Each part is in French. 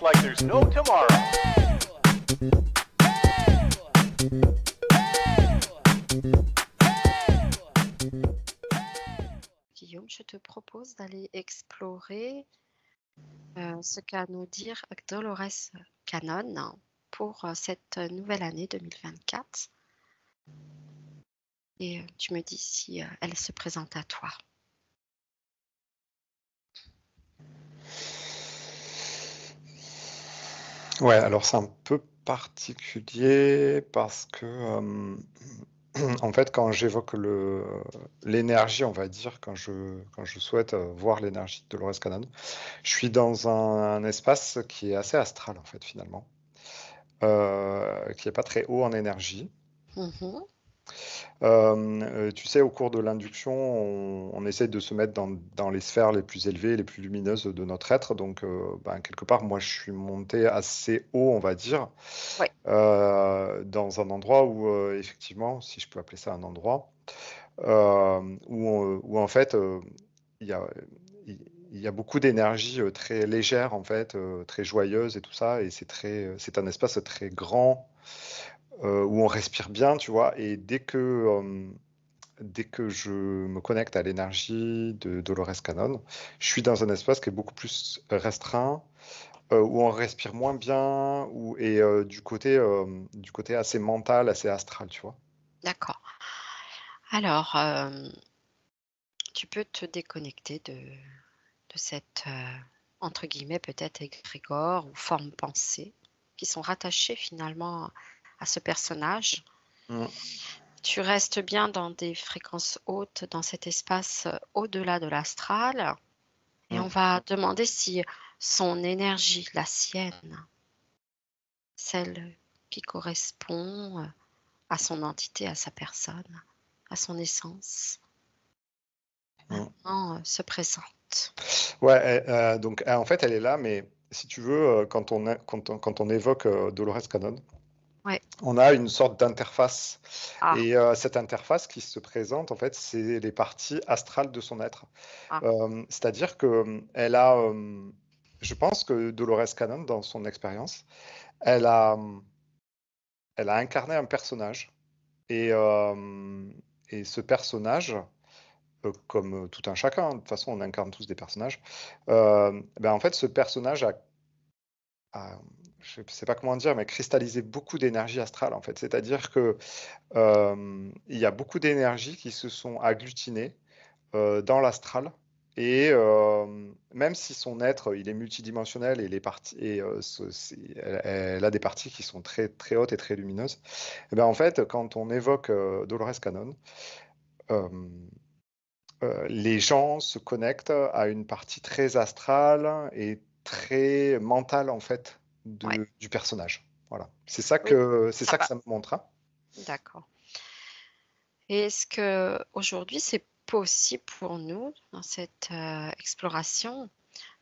like there's no tomorrow. Guillaume, je te propose d'aller explorer ce qu'a à nous dire Dolores Cannon pour cette nouvelle année 2024. Et tu me dis si elle se présente à toi. Ouais, alors c'est un peu particulier parce que, en fait, quand j'évoque l'énergie, on va dire, quand je souhaite voir l'énergie de Dolores Cannon, je suis dans un espace qui est assez astral, en fait, finalement, qui n'est pas très haut en énergie. Mhm. Tu sais, au cours de l'induction, on essaie de se mettre dans les sphères les plus élevées, les plus lumineuses de notre être. Donc, quelque part, moi, je suis monté assez haut, on va dire, Ouais. dans un endroit où, effectivement, si je peux appeler ça un endroit, où en fait, il y a, il y a beaucoup d'énergie très légère, en fait, très joyeuse et tout ça. Et c'est un espace très grand où on respire bien, tu vois. Et dès que je me connecte à l'énergie de Dolores Cannon, je suis dans un espace qui est beaucoup plus restreint, où on respire moins bien, et du côté assez mental, assez astral, tu vois. D'accord. Alors, tu peux te déconnecter de cette, entre guillemets, peut-être égrégore ou forme pensée qui sont rattachées finalement à ce personnage. Mm. Tu restes bien dans des fréquences hautes, dans cet espace au-delà de l'astral. Et on va demander si son énergie, la sienne, celle qui correspond à son entité, à sa personne, à son essence, maintenant se présente. Ouais, donc en fait, elle est là, mais si tu veux, quand on évoque Dolores Cannon, Ouais. on a une sorte d'interface. Ah. Et cette interface qui se présente, en fait, c'est les parties astrales de son être. Ah. C'est-à-dire que elle a, je pense que Dolores Cannon, dans son expérience, elle a incarné un personnage. Et, ce personnage, comme tout un chacun, de toute façon, on incarne tous des personnages. En fait, ce personnage je ne sais pas comment dire, mais cristallisé beaucoup d'énergie astrale, en fait. C'est-à-dire que il y a beaucoup d'énergie qui se sont agglutinées dans l'astral. Et même si son être, il est multidimensionnel et elle a des parties qui sont très, très hautes et très lumineuses, et en fait, quand on évoque Dolores Cannon, les gens se connectent à une partie très astrale et très mentale, en fait, du personnage. Voilà. C'est ça Oui, que ça va. ça me montre. Hein. D'accord. Et est-ce que aujourd'hui c'est possible pour nous, dans cette exploration,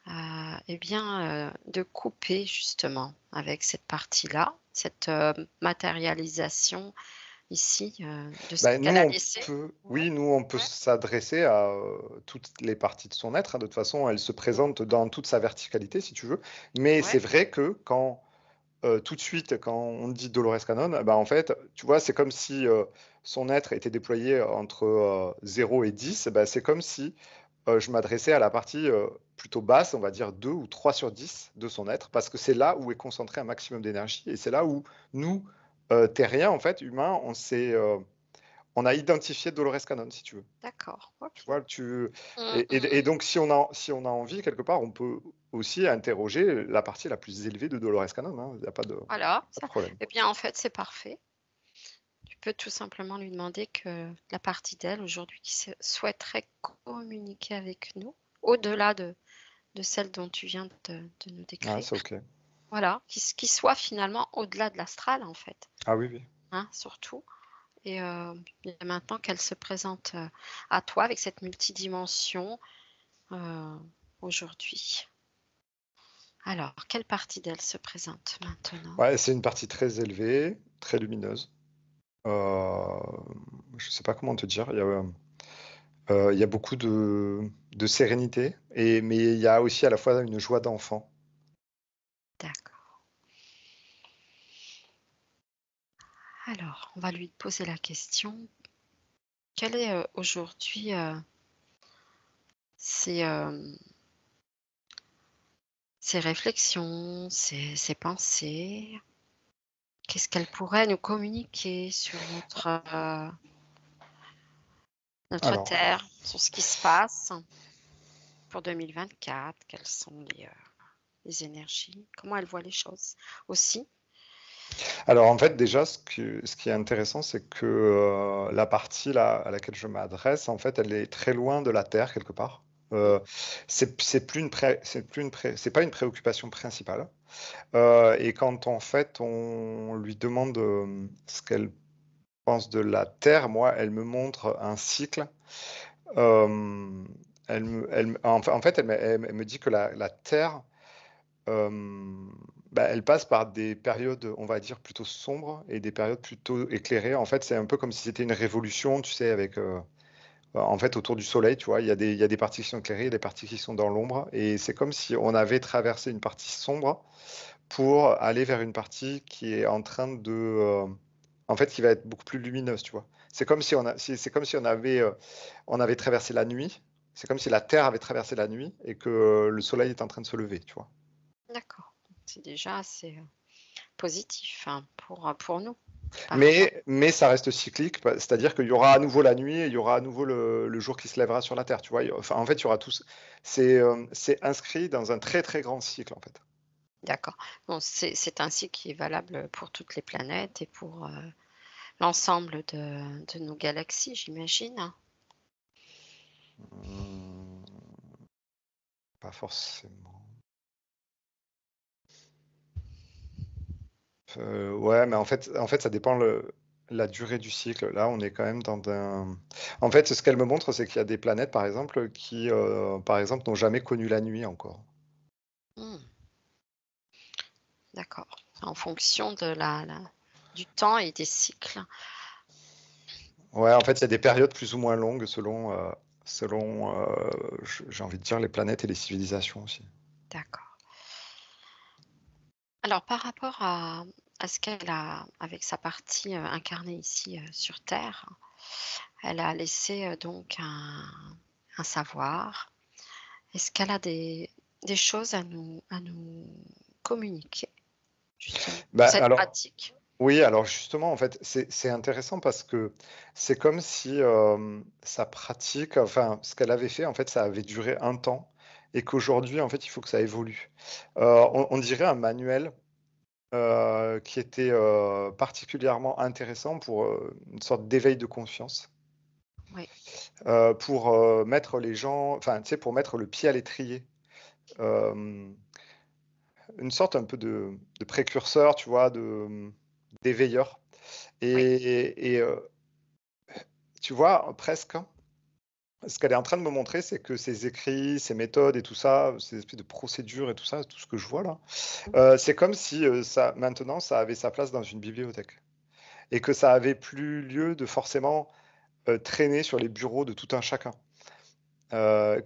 de couper justement avec cette partie-là, cette matérialisation ici de ce qu'elle a laissé? Oui, nous, on peut Ouais. s'adresser à toutes les parties de son être. Hein. De toute façon, elle se présente dans toute sa verticalité, si tu veux. Mais c'est Ouais. vrai que tout de suite, quand on dit Dolores Cannon, en fait, tu vois, c'est comme si son être était déployé entre 0 et 10. C'est comme si je m'adressais à la partie plutôt basse, on va dire 2 ou 3 sur 10 de son être, parce que c'est là où est concentré un maximum d'énergie. Et c'est là où nous, terriens, en fait, humains, on a identifié Dolores Cannon, si tu veux. D'accord. Ok. Tu vois, et donc, si on a envie, quelque part, on peut aussi interroger la partie la plus élevée de Dolores Cannon. Hein. Il n'y a pas de Voilà. problème. Eh bien, en fait, c'est parfait. Tu peux tout simplement lui demander que la partie d'elle aujourd'hui qui souhaiterait communiquer avec nous, au-delà de celle dont tu viens de nous décrire. Ah, c'est OK. Voilà, qui soit finalement au-delà de l'astral en fait, Ah oui, oui. hein, surtout. Et bien maintenant qu'elle se présente à toi avec cette multidimension aujourd'hui. Alors, quelle partie d'elle se présente maintenant? Ouais, c'est une partie très élevée, très lumineuse. Je sais pas comment te dire. Il y a beaucoup de sérénité, mais il y a aussi à la fois une joie d'enfant. Alors, on va lui poser la question. Quelle est aujourd'hui ses, ses réflexions, ses pensées? Qu'est-ce qu'elle pourrait nous communiquer sur notre Alors, Terre, sur ce qui se passe pour 2024? Quelles sont les énergies? Comment elle voit les choses aussi? alors en fait, déjà, ce qui est intéressant, c'est que la partie là, à laquelle je m'adresse, en fait, elle est très loin de la Terre, quelque part. Mm. C'est plus une c'est pas une préoccupation principale. Et quand en fait on lui demande ce qu'elle pense de la Terre, moi, elle me montre un cycle. Euh, en fait, elle me dit que la Terre, euh, bah, elle passe par des périodes, on va dire, plutôt sombres et des périodes plutôt éclairées. En fait, c'est un peu comme si c'était une révolution, tu sais, avec, en fait, autour du Soleil, tu vois, il y a des parties qui sont éclairées, il y a des parties qui sont dans l'ombre, et c'est comme si on avait traversé une partie sombre pour aller vers une partie qui est en train de, en fait, qui va être beaucoup plus lumineuse, tu vois. C'est comme si c'est comme si on avait traversé la nuit. C'est comme si la Terre avait traversé la nuit et que le Soleil est en train de se lever, tu vois. D'accord. C'est déjà assez positif hein, pour nous par rapport. Mais ça reste cyclique, c'est-à-dire qu'il y aura à nouveau la nuit et il y aura à nouveau le jour qui se lèvera sur la Terre, tu vois. Enfin, en fait, il y aura tous. C'est inscrit dans un très très grand cycle, en fait. D'accord. Bon, c'est un cycle qui est valable pour toutes les planètes et pour l'ensemble de nos galaxies, j'imagine. Hmm, pas forcément. Ouais, mais en fait, ça dépend la durée du cycle. Là, on est quand même dans un. En fait, ce qu'elle me montre, c'est qu'il y a des planètes, par exemple, qui, par exemple, n'ont jamais connu la nuit encore. Hmm, d'accord. En fonction de du temps et des cycles. Ouais, en fait, il y a des périodes plus ou moins longues selon, j'ai envie de dire, les planètes et les civilisations aussi. D'accord. Alors, par rapport à ce qu'elle a, avec sa partie incarnée ici sur Terre, elle a laissé donc un savoir. Est-ce qu'elle a des choses à nous communiquer, justement, pour Bah, cette alors, pratique? oui, alors justement, en fait, c'est intéressant parce que c'est comme si sa pratique, enfin, ce qu'elle avait fait, en fait, ça avait duré un temps et qu'aujourd'hui, en fait, il faut que ça évolue. On dirait un manuel qui était particulièrement intéressant pour une sorte d'éveil de conscience, Oui, pour mettre les gens, enfin, tu sais, pour mettre le pied à l'étrier. Euh, une sorte un peu de précurseur, tu vois, d'éveilleur. oui, Et tu vois, presque, hein, ce qu'elle est en train de me montrer, c'est que ses écrits, ses méthodes et tout ça, ces espèces de procédures et tout ça, tout ce que je vois là, c'est comme si ça, maintenant, ça avait sa place dans une bibliothèque. Et que ça avait plus lieu de forcément traîner sur les bureaux de tout un chacun.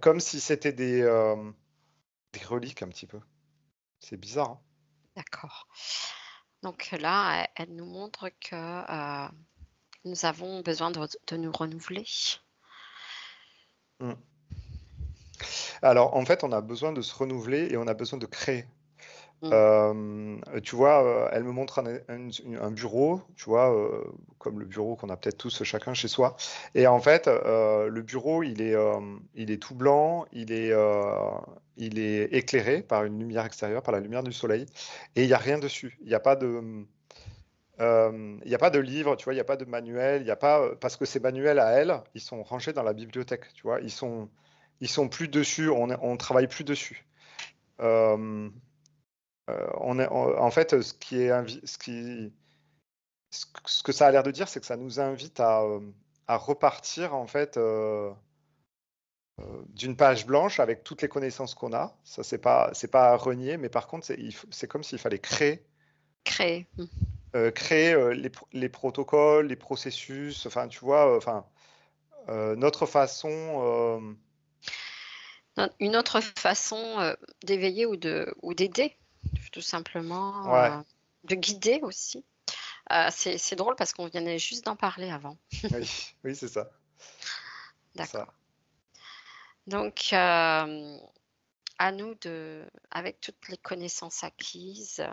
Comme si c'était des reliques un petit peu. C'est bizarre, hein. d'accord. Donc là, elle nous montre que nous avons besoin de nous renouveler. Mm. Alors, en fait, on a besoin de se renouveler et on a besoin de créer. Mm. Tu vois, elle me montre un bureau, tu vois, comme le bureau qu'on a peut-être tous chacun chez soi. Et en fait, le bureau, il est tout blanc, il est éclairé par une lumière extérieure, par la lumière du soleil, et il n'y a rien dessus. Il y a pas de livre, tu vois, il y a pas de manuel, il y a pas, parce que ces manuels à elle, ils sont rangés dans la bibliothèque, tu vois, ils sont plus dessus, on travaille plus dessus. Euh, en fait, ce que ça a l'air de dire, c'est que ça nous invite à repartir en fait d'une page blanche avec toutes les connaissances qu'on a. Ça, c'est pas à renier, mais par contre, c'est comme s'il fallait Créer. créer les protocoles, les processus, enfin, tu vois, enfin, notre façon. Une autre façon d'éveiller ou d'aider, tout simplement, Ouais, de guider aussi. C'est drôle parce qu'on venait juste d'en parler avant. Oui, oui, c'est ça, c'est ça. D'accord. Donc, à nous avec toutes les connaissances acquises,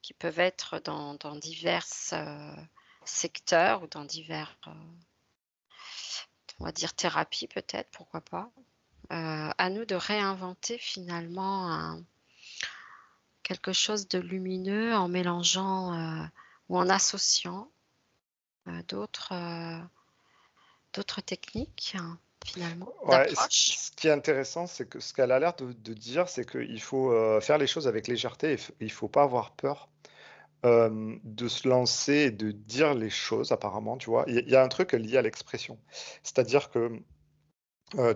qui peuvent être dans divers, secteurs ou dans divers, on va dire thérapies peut-être, pourquoi pas? À nous de réinventer finalement quelque chose de lumineux en mélangeant, ou en associant, d'autres techniques, hein, finalement, Ouais, d'approche. ce qui est intéressant, c'est que ce qu'elle a l'air de dire, c'est qu'il faut, faire les choses avec légèreté et il faut pas avoir peur, de se lancer et de dire les choses apparemment, tu vois? Il y a un truc lié à l'expression. C'est-à-dire que,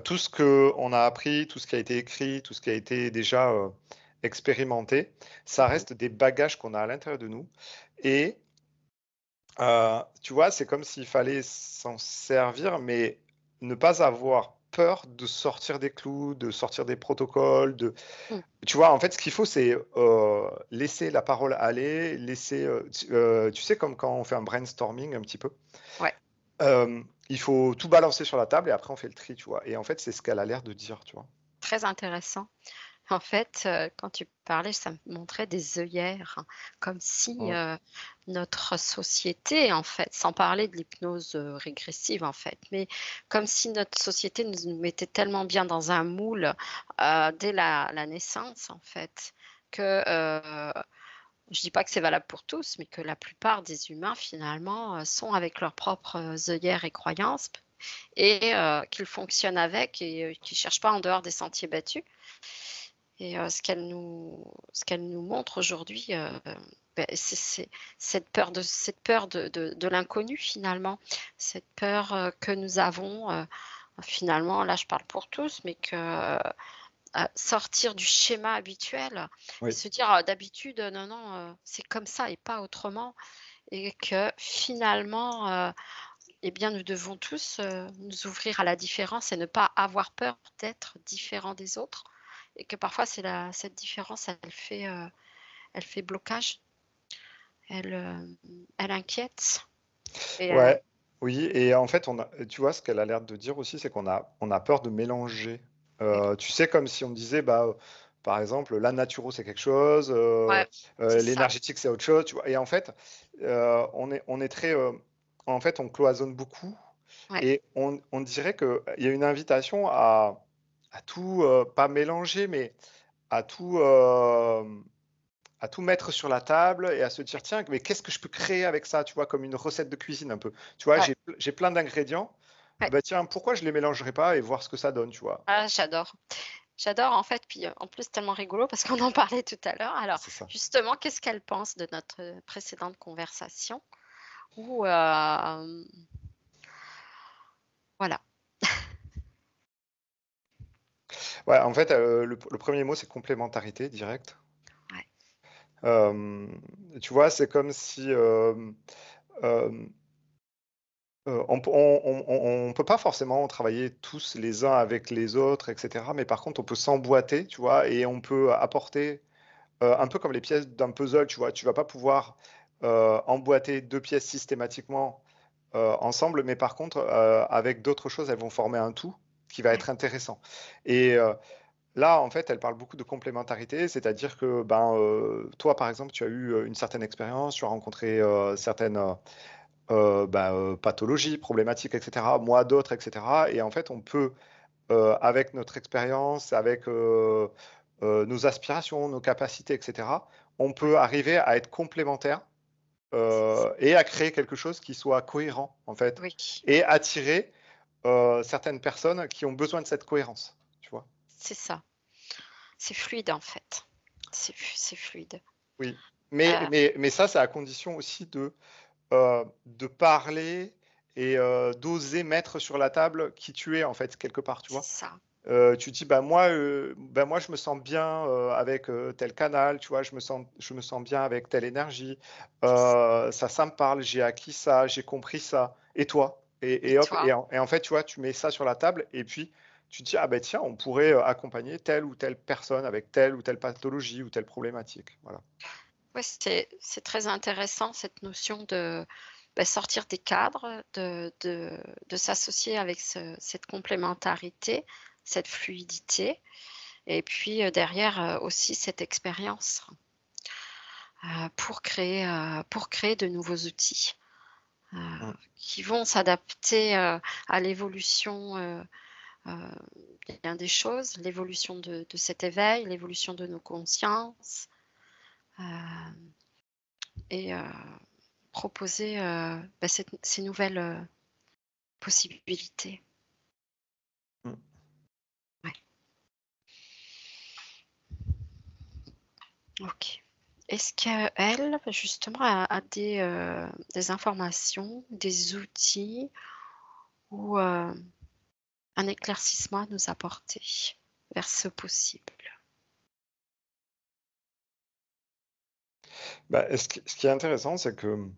tout ce qu'on a appris, tout ce qui a été écrit, tout ce qui a été déjà, expérimenté, ça Mmh. reste des bagages qu'on a à l'intérieur de nous et tu vois, c'est comme s'il fallait s'en servir, mais ne pas avoir peur de sortir des clous, de sortir des protocoles, Mmh. tu vois? En fait, ce qu'il faut, c'est, laisser la parole aller, laisser, tu sais, comme quand on fait un brainstorming un petit peu? Ouais, Il faut tout balancer sur la table et après on fait le tri, tu vois? Et en fait, c'est ce qu'elle a l'air de dire, tu vois? très intéressant. En fait, quand tu parlais, ça me montrait des œillères, hein, comme si, Mmh. notre société, en fait, sans parler de l'hypnose, régressive, en fait, mais comme si notre société nous mettait tellement bien dans un moule, dès la naissance, en fait, que, je dis pas que c'est valable pour tous, mais que la plupart des humains, finalement, sont avec leurs propres, œillères et croyances et qu'ils fonctionnent avec et qu'ils cherchent pas en dehors des sentiers battus. Et ce qu'elle nous montre aujourd'hui, c'est cette peur de l'inconnu finalement. Cette peur, que nous avons, finalement, là je parle pour tous, mais que, sortir du schéma habituel et Oui. se dire: «D'habitude, non, non, c'est comme ça et pas autrement» et que finalement, eh bien nous devons tous, nous ouvrir à la différence et ne pas avoir peur d'être différents des autres et que parfois cette différence elle fait blocage, elle, elle inquiète et Ouais, oui et en fait, tu vois, ce qu'elle a l'air de dire aussi, c'est qu'on a peur de mélanger. oui, Tu sais, comme si on disait, bah, par exemple, la naturo, c'est quelque chose, ouais, c'est ça, l'énergétique, c'est autre chose, tu vois? Et en fait, on est très, en fait, on cloisonne beaucoup ouais, et on dirait qu'il y a une invitation à tout, pas mélanger, mais à tout, à tout mettre sur la table et à se dire: «Tiens, mais qu'est-ce que je peux créer avec ça?» Tu vois? Comme une recette de cuisine un peu. Tu vois? ouais, J'ai plein d'ingrédients, ouais. bah, tiens, pourquoi je les mélangerais pas et voir ce que ça donne, tu vois? Ah j'adore. J'adore en fait, puis, en plus tellement rigolo parce qu'on en parlait tout à l'heure. Alors C'est ça. justement, qu'est-ce qu'elle pense de notre, précédente conversation où, voilà. Ouais, en fait, le 1er mot, c'est complémentarité direct. Ouais, Tu vois? C'est comme si, hem, on peut pas forcément travailler tous les uns avec les autres et cetera, mais par contre, on peut s'emboîter, tu vois? Et on peut apporter, un peu comme les pièces d'un puzzle, tu vois? Tu vas pas pouvoir, emboîter 2 pièces systématiquement, ensemble, mais par contre, avec d'autres choses, elles vont former un tout qui va ouais, être intéressant et là, en fait, elle parle beaucoup de complémentarité, c'est-à-dire que, ben, toi, par exemple, tu as eu, une certaine expérience, tu as rencontré, certaines, bah, pathologies, problématiques et cetera, moi d'autres et cetera et en fait, on peut, avec notre expérience, avec, nos aspirations, nos capacités et cetera, on ouais. peut arriver à être complémentaires, et à créer quelque chose qui soit cohérent, en fait Oui, et attirer, certaines personnes qui ont besoin de cette cohérence, tu vois? c'est ça. C'est fluide en fait. C'est fluide. Oui, Heu, mais ça, c'est à condition aussi de parler et d'oser mettre sur la table qui tu es, en fait, quelque part, tu c'est vois? ça. Tu dis: bah, moi, je me sens bien, avec, tel canal, tu vois? Je me sens bien avec telle énergie, C'est ç ça me parle, j'ai acquis ça, j'ai compris ça et toi? Et Et hop toi? et en fait, tu vois, tu mets ça sur la table et puis tu te dis: «Ah, ben tiens, on pourrait, accompagner telle ou telle personne avec telle ou telle pathologie ou telle problématique». Voilà. Ouais, c'est très intéressant cette notion de, sortir des cadres, de s'associer avec cette complémentarité, cette fluidité et puis, derrière, aussi cette expérience, pour créer de nouveaux outils, heu, Mm. qui vont s'adapter, à l'évolution, heu, bien des choses, l'évolution de cet éveil, l'évolution de nos consciences, hem et proposer, ces nouvelles, possibilités. Mm. Ouais, OK. Est-ce qu'elle, justement, a des informations, des outils ou, un éclaircissement à nous apporter vers ce possible? Bah, ce qui est intéressant, c'est que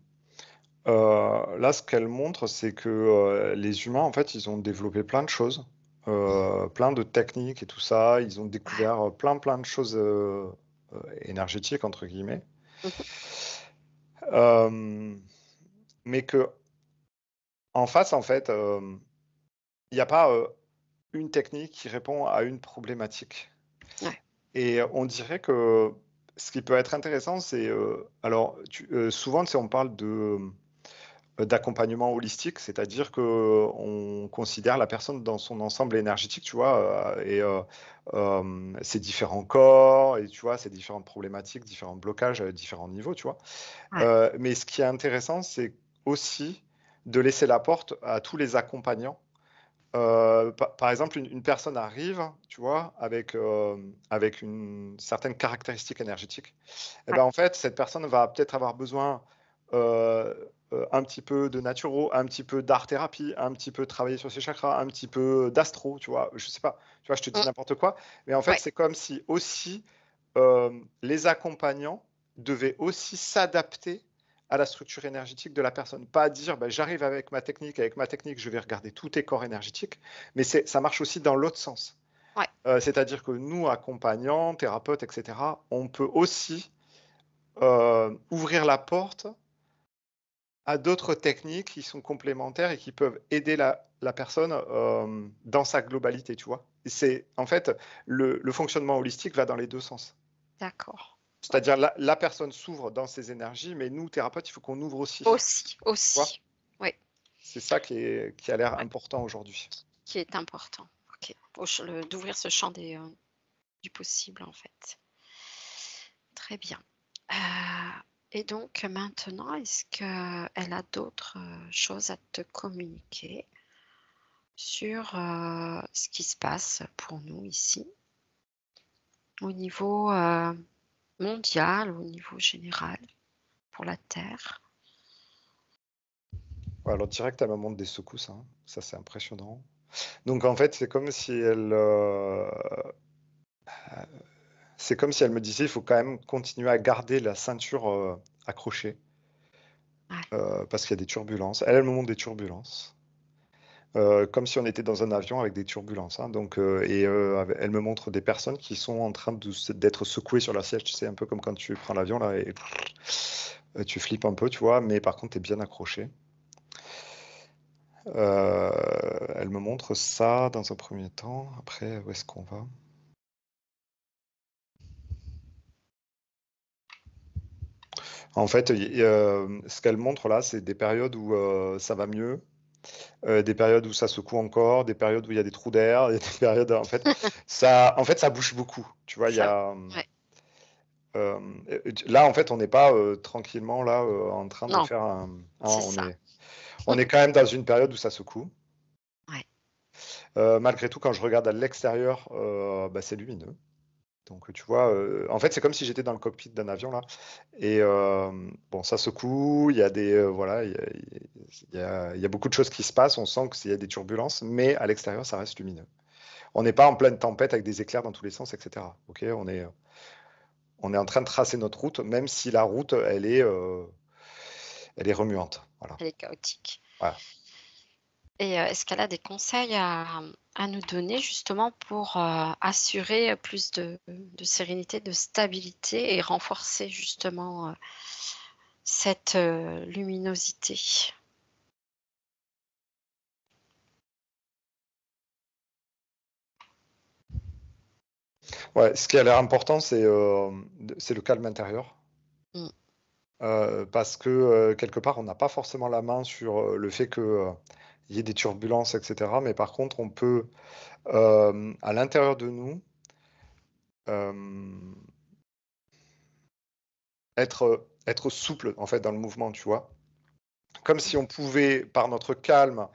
là, ce qu'elle montre, c'est que les humains, en fait, ils ont développé plein de choses, Mmh. plein de techniques et tout ça. Ils ont Ouais. découvert plein de choses énergétiques, entre guillemets. Mmh mh. Euh, mais que en face, en fait, il n'y a pas une technique qui répond à une problématique. Ouais. Et on dirait que ce qui peut être intéressant, c'est alors, souvent, tu sais, on parle d'accompagnement holistique, c'est-à-dire qu'on considère la personne dans son ensemble énergétique, tu vois, ses différents corps et tu vois, ses différentes problématiques, différents blocages à différents niveaux, tu vois? Ouais. Mais ce qui est intéressant, c'est aussi de laisser la porte à tous les accompagnants. Par exemple, une personne arrive, tu vois, avec une certaine caractéristique énergétique. Et Ouais. ben, en fait, cette personne va peut-être avoir besoin, un petit peu de naturo, un petit peu d'art-thérapie, un petit peu travailler sur ses chakras, un petit peu d'astro, tu vois? Je sais pas, tu vois? Je te dis Mmh. n'importe quoi, mais en fait, Ouais. c'est comme si aussi, les accompagnants devaient aussi s'adapter à la structure énergétique de la personne. Pas dire: «Bah, j'arrive avec ma technique, je vais regarder tous tes corps énergétiques», mais ça marche aussi dans l'autre sens. Ouais. C'est-à-dire que nous, accompagnants, thérapeutes et cetera, on peut aussi, ouvrir la porte à d'autres techniques qui sont complémentaires et qui peuvent aider la personne, dans sa globalité, tu vois? Et c'est en fait, le fonctionnement holistique va dans les 2 sens. D'accord. C'est-à-dire OK. la personne s'ouvre dans ses énergies, mais nous, thérapeutes, il faut qu'on ouvre aussi, tu Aussi, vois? aussi. Oui. C'est ça qui a l'air Ouais. important aujourd'hui. Qui est important. OK. D'ouvrir ce champ du possible, en fait. Très bien. Et donc maintenant, est-ce qu'elle a d'autres, choses à te communiquer sur, ce qui se passe pour nous ici, au niveau, mondial, au niveau général, pour la Terre? Ouais, alors direct, elle me montre des secousses, hein. Ça, c'est impressionnant. Donc en fait, c'est comme si elle me disait: «Il faut quand même continuer à garder la ceinture, accrochée, Ouais, parce qu'il y a des turbulences». Elle me montre des turbulences, comme si on était dans un avion avec des turbulences, hein, donc elle me montre des personnes qui sont en train d'être secouées sur leur siège, tu sais, un peu comme quand tu prends l'avion là et tu flippes un peu, tu vois? Mais par contre, tu es bien accroché. Elle me montre ça dans un premier temps. Après, où est-ce qu'on va? En fait, ce qu'elle montre là, c'est des périodes où, ça va mieux, des périodes où ça secoue encore, des périodes où il y a des trous d'air, il y a des périodes en fait, ça bouge beaucoup. Tu vois? Il y ça a, ouais, là, en fait, on n'est pas, tranquillement là, en train de non, faire un hein, c'est ça. on est quand même dans une période où ça secoue. Ouais, Malgré tout, quand je regarde à l'extérieur, bah, c'est lumineux. Donc, tu vois, en fait, c'est comme si j'étais dans le cockpit d'un avion là et bon, ça secoue, il y a des, voilà, il y a beaucoup de choses qui se passent. On sent qu'il y a des turbulences, mais à l'extérieur, ça reste lumineux. On n'est pas en pleine tempête avec des éclairs dans tous les sens et cetera. OK? On est en train de tracer notre route, même si la route, elle est remuante. Voilà. elle est chaotique Voilà. et est-ce qu'elle a des conseils à nous donner justement pour assurer plus de sérénité, de stabilité et renforcer justement cette luminosité. Ouais, ce qui a l'air important, c'est le calme intérieur. Mm. Parce que quelque part, on n'a pas forcément la main sur le fait qu'il y ait des turbulences, etc. Mais par contre, on peut, à l'intérieur de nous, euh, être souple en fait dans le mouvement, tu vois. Comme si on pouvait, par notre calme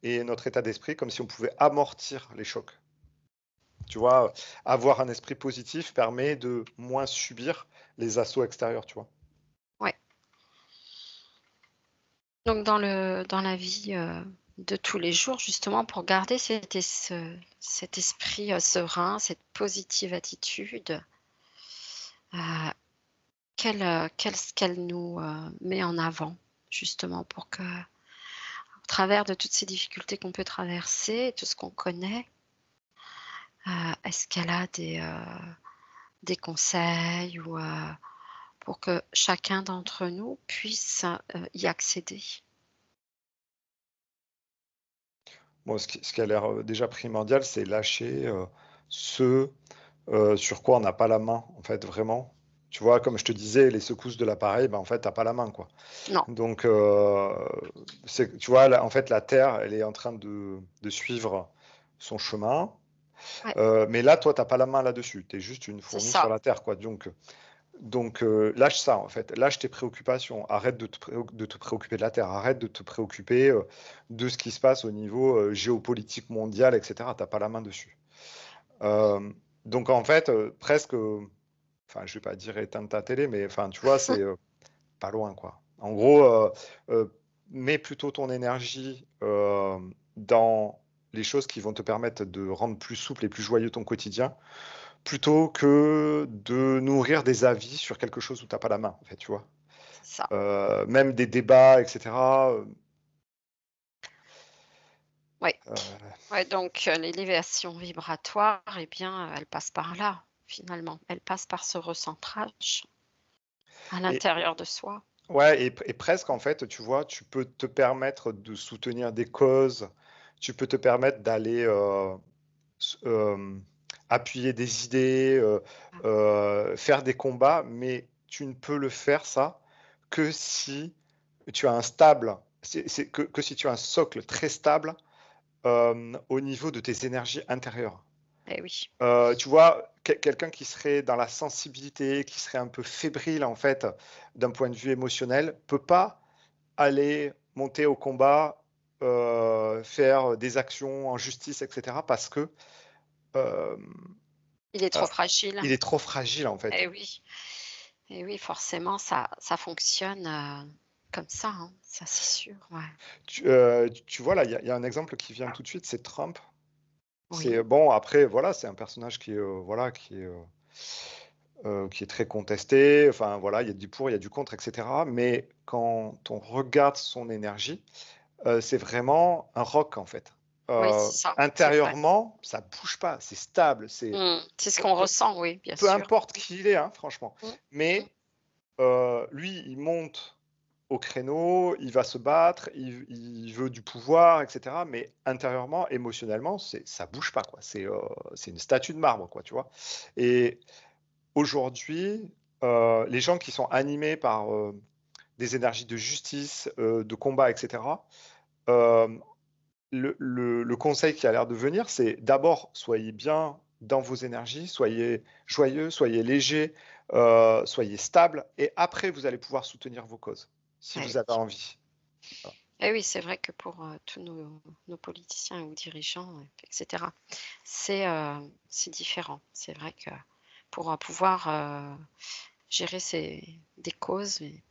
et notre état d'esprit, comme si on pouvait amortir les chocs. Tu vois, avoir un esprit positif permet de moins subir les assauts extérieurs, tu vois. Ouais. Donc dans la vie de tous les jours, justement, pour garder cet esprit serein, cette positive attitude, qu'elle nous met en avant, justement, pour que, au travers de toutes ces difficultés qu'on peut traverser, tout ce qu'on connaît, est-ce qu'elle a des conseils ou pour que chacun d'entre nous puisse y accéder? Bon, ce qui a l'air déjà primordial, c'est lâcher ce sur quoi on n'a pas la main, en fait, vraiment. Tu vois, comme je te disais, les secousses de l'appareil, ben, en fait, tu n'as pas la main, quoi. Non. Donc, tu vois, en fait, la Terre, elle est en train de suivre son chemin. Ouais, Mais là, toi, tu n'as pas la main là-dessus. Tu es juste une c'est fourmi sur ça. la Terre, quoi. Donc, lâche ça, en fait. Lâche tes préoccupations. Arrête de te préoccuper de la Terre. Arrête de te préoccuper de ce qui se passe au niveau géopolitique mondial, etc. Tu n'as pas la main dessus. Euh, donc, en fait, presque, enfin, je vais pas dire éteindre ta télé, mais enfin, tu vois, c'est pas loin, quoi. En gros, euh, mets plutôt ton énergie dans les choses qui vont te permettre de rendre plus souple et plus joyeux ton quotidien, plutôt que de nourrir des avis sur quelque chose où tu n'as pas la main, en fait, tu vois. C'est ça. Même des débats, etc. Oui. euh, Ouais, donc l'élévation vibratoire, eh bien, elle passe par là, finalement. Elle passe par ce recentrage à et, l'intérieur de soi. ouais, et presque, en fait, tu vois, tu peux te permettre de soutenir des causes, tu peux te permettre d'aller euh, appuyer des idées, faire des combats, mais tu ne peux le faire ça que si tu as un stable, que si tu as un socle très stable au niveau de tes énergies intérieures. Eh oui, Tu vois, quelqu'un qui serait dans la sensibilité, qui serait un peu fébrile en fait, d'un point de vue émotionnel, peut pas aller monter au combat, faire des actions en justice, etc. Parce que euh, il est trop fragile. il est trop fragile en fait. Eh oui, eh oui, forcément, ça fonctionne comme ça, hein, ça c'est sûr. Ouais. Tu vois, là, il y a un exemple qui vient tout de suite, c'est Trump. C'est Oui, bon, après, voilà, c'est un personnage qui est, voilà, qui est très contesté. Enfin, voilà, il y a du pour, il y a du contre, etc. Mais quand on regarde son énergie, c'est vraiment un roc, en fait. oui, c'est ça, c'est vrai. Intérieurement, ça bouge pas, c'est stable, C'est ce peu, qu'on peu- ressent, oui, bien peu sûr. importe qui il est, hein, franchement. Mm, mm. Mais lui, il monte au créneau, il va se battre, il veut du pouvoir, etc. Mais intérieurement, émotionnellement, ça bouge pas, quoi. C'est une statue de marbre, quoi, tu vois. Et aujourd'hui, les gens qui sont animés par des énergies de justice, de combat, etc., euh, le conseil qui a l'air de venir, c'est d'abord, soyez bien dans vos énergies, soyez joyeux, soyez léger, soyez stable, et après, vous allez pouvoir soutenir vos causes, si Eh vous avez oui. envie. Voilà. Eh oui, c'est vrai que pour tous nos politiciens ou dirigeants, etc., c'est différent. C'est vrai que pour pouvoir gérer des causes, il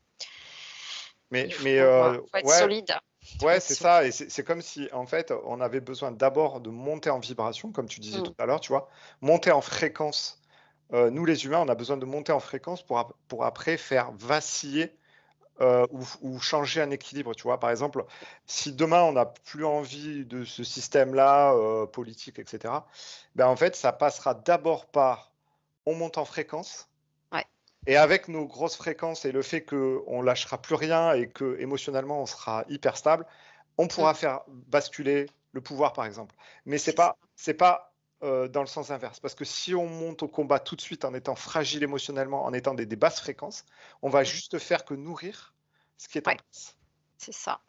Mais faut être ouais, solide. Il faut ouais, être c'est solide. ça, et c'est comme si, en fait, on avait besoin d'abord de monter en vibration, comme tu disais tout Mm. à l'heure, tu vois, monter en fréquence. Nous, les humains, on a besoin de monter en fréquence pour après faire vaciller ou changer un équilibre, tu vois. Par exemple, si demain on n'a plus envie de ce système-là, politique, etc., ben en fait, ça passera d'abord par on monte en fréquence. Ouais. Et avec nos grosses fréquences et le fait qu'on lâchera plus rien et que émotionnellement on sera hyper stable, on pourra faire basculer le pouvoir, par exemple. Mais c'est pas dans le sens inverse, parce que si on monte au combat tout de suite en étant fragile émotionnellement, en étant des basses fréquences, on va juste faire que nourrir ce qui est en Ouais, place. c'est ça.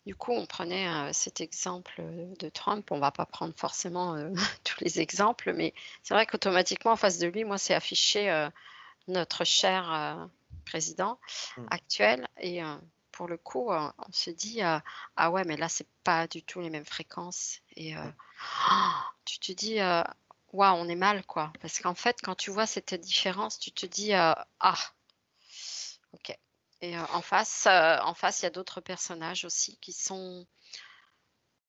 Du coup, on prenait, cet exemple, de Trump. On va pas prendre forcément, tous les exemples, mais c'est vrai qu'automatiquement en face de lui, moi, c'est affiché, notre cher, président Mm. actuel et pour le coup, on se dit, «Ah ouais, mais là, c'est pas du tout les mêmes fréquences» et Mm. tu te dis, «Waouh, on est mal, quoi». Parce qu'en fait, quand tu vois cette différence, tu te dis, «Ah, OK» et en face, il y a d'autres personnages aussi qui sont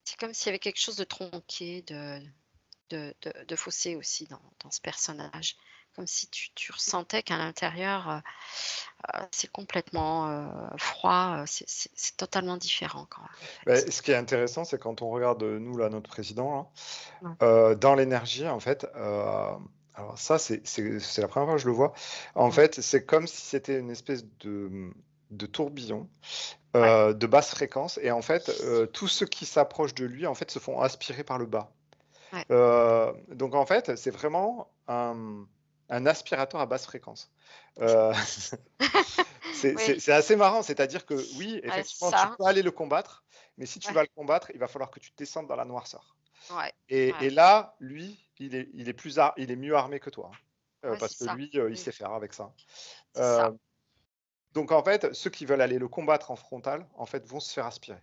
c'est comme s'il y avait quelque chose de tronqué, de faussé aussi dans ce personnage. Comme si tu ressentais qu'à l'intérieur, c'est complètement, froid, c'est totalement différent quoi, en fait. Ce qui est intéressant, c'est quand on regarde, nous, là, notre président, là, Ouais. dans l'énergie, en fait, alors ça, c'est la première fois que je le vois. En Mmh. fait, c'est comme si c'était une espèce de tourbillon, Ouais. de basse fréquence et en fait, tous ceux qui s'approchent de lui, en fait, se font aspirer par le bas. Ouais. Donc en fait, c'est vraiment un aspirateur à basse fréquence. Heu, Oui, c'est assez marrant, c'est-à-dire que oui, ouais, c'est effectivement, tu ça. peux aller le combattre, mais si tu Ouais, vas le combattre, il va falloir que tu descendes dans la noirceur. ouais, Et ouais, là, lui, il est mieux armé que toi, hein, ouais, parce c'est que ça. lui, il Mmh, sait faire avec ça. c'est ça. Heu, donc en fait, ceux qui veulent aller le combattre en frontal, en fait, vont se faire aspirer.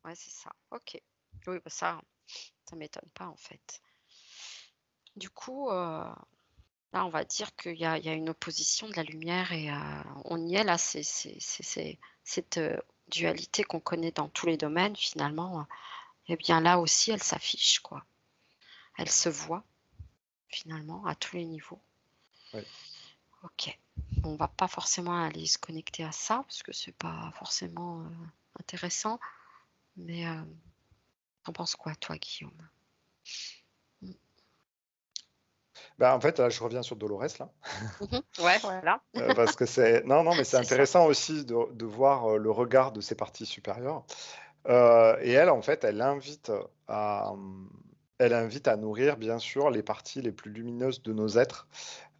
Ouais, c'est ça. OK. Oui, bah, ça m'étonne pas en fait. Du coup, là, on va dire qu'il y a une opposition de la lumière et on y est là, c'est cette, dualité qu'on connaît dans tous les domaines finalement, et bien là aussi elle s'affiche quoi. Elle se voit finalement à tous les niveaux. Oui. OK. On va pas forcément aller se connecter à ça parce que c'est pas forcément, intéressant, mais, tu penses quoi toi, Guillaume? Mmh. Bah, en fait, là, je reviens sur Dolores, là, Mmh. Ouais, voilà. parce que c'est non, non, mais c'est C'est ça. intéressant aussi de voir, le regard de ses parties supérieures. Et elle, en fait, elle invite à nourrir, bien sûr, les parties les plus lumineuses de nos êtres.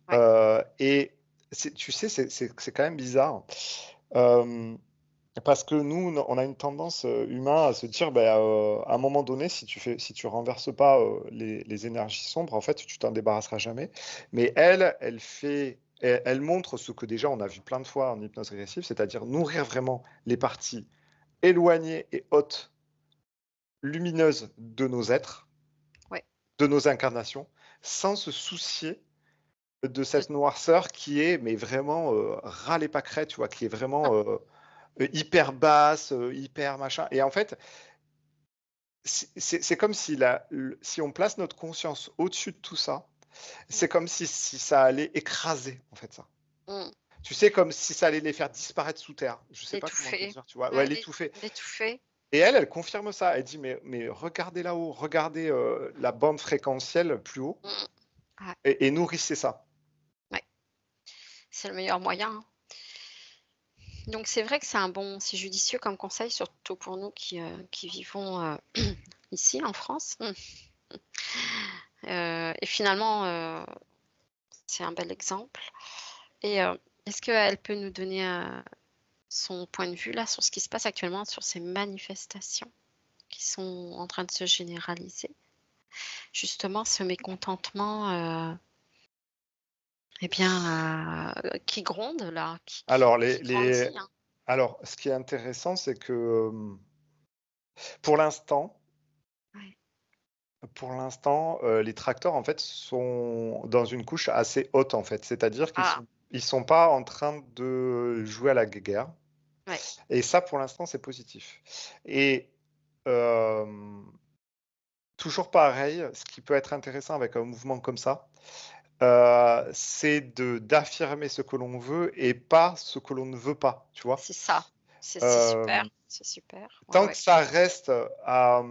Ouais. Et tu sais, c'est quand même bizarre. Hem, Parce que nous, on a une tendance, humain à se dire, bah, à un moment donné, si tu renverses pas, les énergies sombres, en fait, tu t'en débarrasseras jamais. Mais elle montre ce que déjà on a vu plein de fois en hypnose régressive, c'est-à-dire nourrir vraiment les parties éloignées et hautes, lumineuses de nos êtres, Ouais. de nos incarnations, sans se soucier de De cette noirceur qui est mais vraiment, ras les pâquerettes, tu vois? Qui est vraiment, hyper basse, hyper machin et en fait, c'est comme si on place notre conscience au-dessus de tout ça, Mmh. c'est comme si ça allait écraser, en fait, ça. Mmh. Tu sais, comme si ça allait les faire disparaître sous terre. Je sais pas comment te L'étouffer. dire, tu vois? Ouais, Ouais, l'étouffer l'étouffer. et elle confirme ça. Elle dit: «Mais regardez là-haut, regardez, la bande fréquentielle plus haut Mmh. Ouais, et nourrissez ça». ouais. C'est le meilleur moyen, hein. Donc c'est vrai que c'est judicieux comme conseil, surtout pour nous qui vivons, ici en France. Et finalement, c'est un bel exemple et est-ce qu'elle peut nous donner, son point de vue là sur ce qui se passe actuellement, sur ces manifestations qui sont en train de se généraliser? Justement ce mécontentement, et bien, qui gronde là, Alors qui grandit, hein. ce qui est intéressant, c'est que, pour l'instant Ouais. pour l'instant, les tracteurs, en fait, sont dans une couche assez haute, en fait. C'est-à-dire Ah! ils sont pas en train de jouer à la guéguerre Ouais. et ça, pour l'instant, c'est positif et hem, toujours pareil, ce qui peut être intéressant avec un mouvement comme ça, c'est d'affirmer ce que l'on veut et pas ce que l'on ne veut pas, tu vois? C'est ça. C'est super, Hem, c'est super. Ouais, Tant que ouais. ça reste, à,